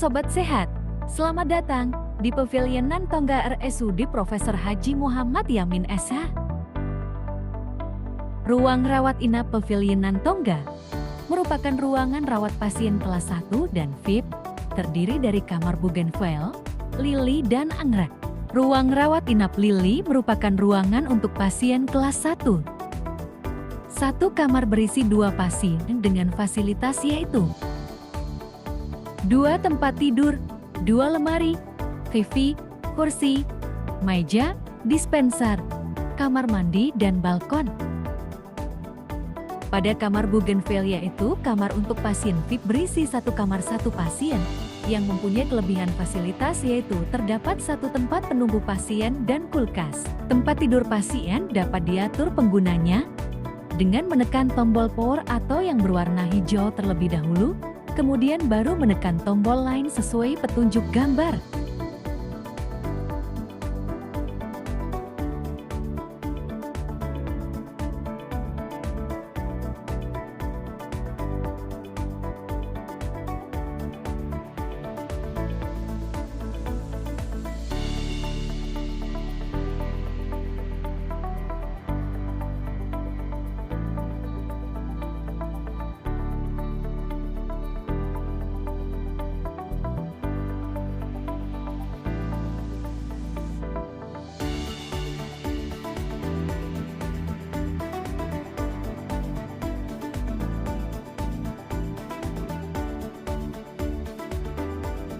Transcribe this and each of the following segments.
Sobat Sehat, selamat datang di Pavilion Nantongga RSUD Profesor Haji Muhammad Yamin SH. Ruang rawat inap Pavilion Nantongga merupakan ruangan rawat pasien kelas 1 dan VIP, terdiri dari kamar Bougainville, Lily, dan Anggrek. Ruang rawat inap Lily merupakan ruangan untuk pasien kelas 1. Satu kamar berisi 2 pasien dengan fasilitas yaitu 2 tempat tidur, 2 lemari, TV, kursi, meja, dispenser, kamar mandi, dan balkon. Pada kamar Bougainville yaitu kamar untuk pasien VIP berisi 1 kamar 1 pasien yang mempunyai kelebihan fasilitas yaitu terdapat 1 tempat penunggu pasien dan kulkas. Tempat tidur pasien dapat diatur penggunanya dengan menekan tombol power atau yang berwarna hijau terlebih dahulu, kemudian baru menekan tombol lain sesuai petunjuk gambar.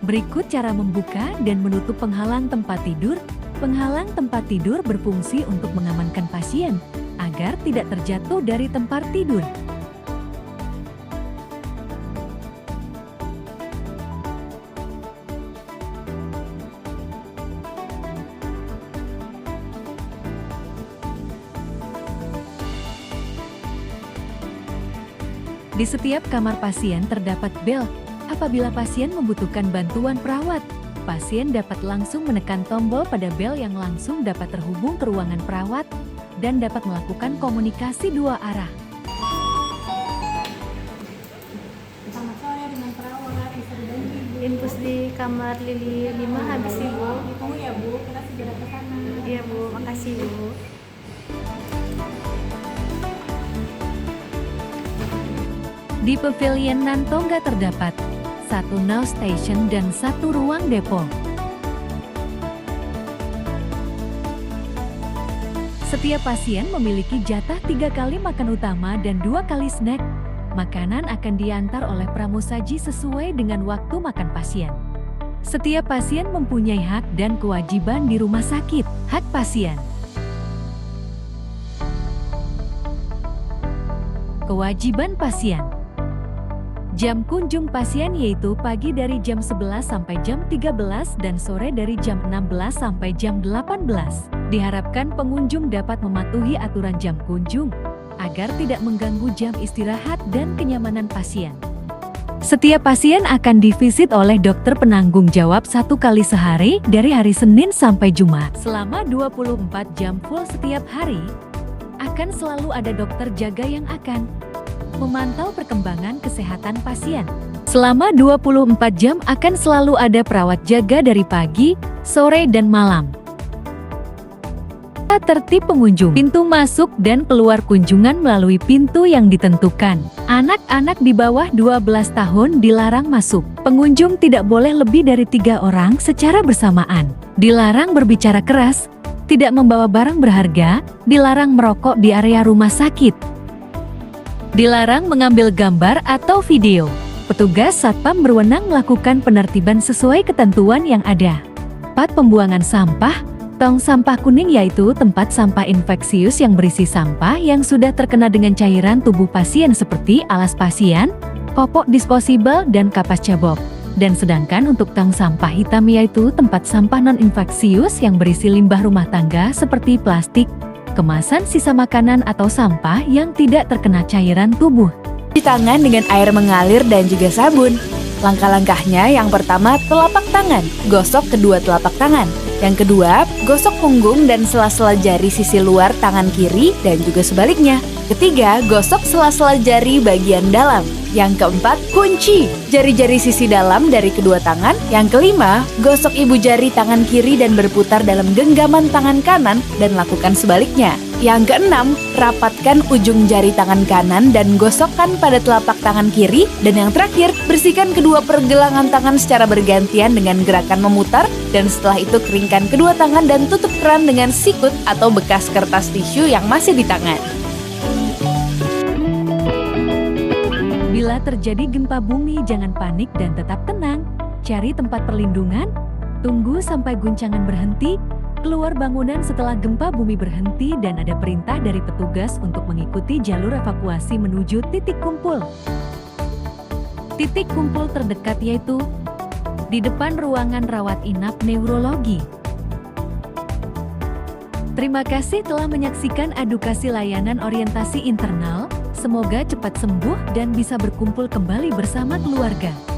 Berikut cara membuka dan menutup penghalang tempat tidur. Penghalang tempat tidur berfungsi untuk mengamankan pasien agar tidak terjatuh dari tempat tidur. Di setiap kamar pasien terdapat bel. Apabila pasien membutuhkan bantuan perawat, pasien dapat langsung menekan tombol pada bel yang langsung dapat terhubung ke ruangan perawat dan dapat melakukan komunikasi 2 arah. Selamat sore dengan perawat, bisa dibantu Ibu. Infus di kamar Lili 5 habis Ibu. Ditunggu ya Bu, kita segera ke sana. Iya Bu, makasih Bu. Di Pavilion Nantongga terdapat 1 now station dan 1 ruang depo. Setiap pasien memiliki jatah 3 kali makan utama dan 2 kali snack. Makanan akan diantar oleh pramusaji sesuai dengan waktu makan pasien. Setiap pasien mempunyai hak dan kewajiban di rumah sakit. Hak pasien. Kewajiban pasien. Jam kunjung pasien yaitu pagi dari jam 11 sampai jam 13 dan sore dari jam 16 sampai jam 18. Diharapkan pengunjung dapat mematuhi aturan jam kunjung agar tidak mengganggu jam istirahat dan kenyamanan pasien. Setiap pasien akan divisit oleh dokter penanggung jawab 1 kali sehari dari hari Senin sampai Jumat. Selama 24 jam full setiap hari, akan selalu ada dokter jaga yang akan memantau perkembangan kesehatan pasien. Selama 24 jam akan selalu ada perawat jaga dari pagi, sore, dan malam. Tertib pengunjung. Pintu masuk dan keluar kunjungan melalui pintu yang ditentukan. Anak-anak di bawah 12 tahun dilarang masuk. Pengunjung tidak boleh lebih dari 3 orang secara bersamaan. Dilarang berbicara keras, tidak membawa barang berharga, dilarang merokok di area rumah sakit. Dilarang mengambil gambar atau video. Petugas satpam berwenang melakukan penertiban sesuai ketentuan yang ada. Tempat pembuangan sampah, tong sampah kuning yaitu tempat sampah infeksius yang berisi sampah yang sudah terkena dengan cairan tubuh pasien seperti alas pasien, popok disposable, dan kapas cabok. Dan sedangkan untuk tong sampah hitam yaitu tempat sampah non-infeksius yang berisi limbah rumah tangga seperti plastik, kemasan sisa makanan atau sampah yang tidak terkena cairan tubuh. Cuci tangan dengan air mengalir dan juga sabun. Langkah-langkahnya yang pertama telapak tangan, gosok kedua telapak tangan. Yang kedua, gosok punggung dan sela-sela jari sisi luar tangan kiri dan juga sebaliknya. Ketiga, gosok sela-sela jari bagian dalam. Yang keempat, kunci jari-jari sisi dalam dari kedua tangan. Yang kelima, gosok ibu jari tangan kiri dan berputar dalam genggaman tangan kanan dan lakukan sebaliknya. Yang keenam, rapatkan ujung jari tangan kanan dan gosokkan pada telapak tangan kiri. Dan yang terakhir, bersihkan kedua pergelangan tangan secara bergantian dengan gerakan memutar. Dan setelah itu keringkan kedua tangan dan tutup keran dengan sikut atau bekas kertas tisu yang masih di tangan. Bila terjadi gempa bumi, jangan panik dan tetap tenang. Cari tempat perlindungan, tunggu sampai guncangan berhenti, keluar bangunan setelah gempa bumi berhenti dan ada perintah dari petugas untuk mengikuti jalur evakuasi menuju titik kumpul. Titik kumpul terdekat yaitu di depan ruangan rawat inap neurologi. Terima kasih telah menyaksikan edukasi layanan orientasi internal. Semoga cepat sembuh dan bisa berkumpul kembali bersama keluarga.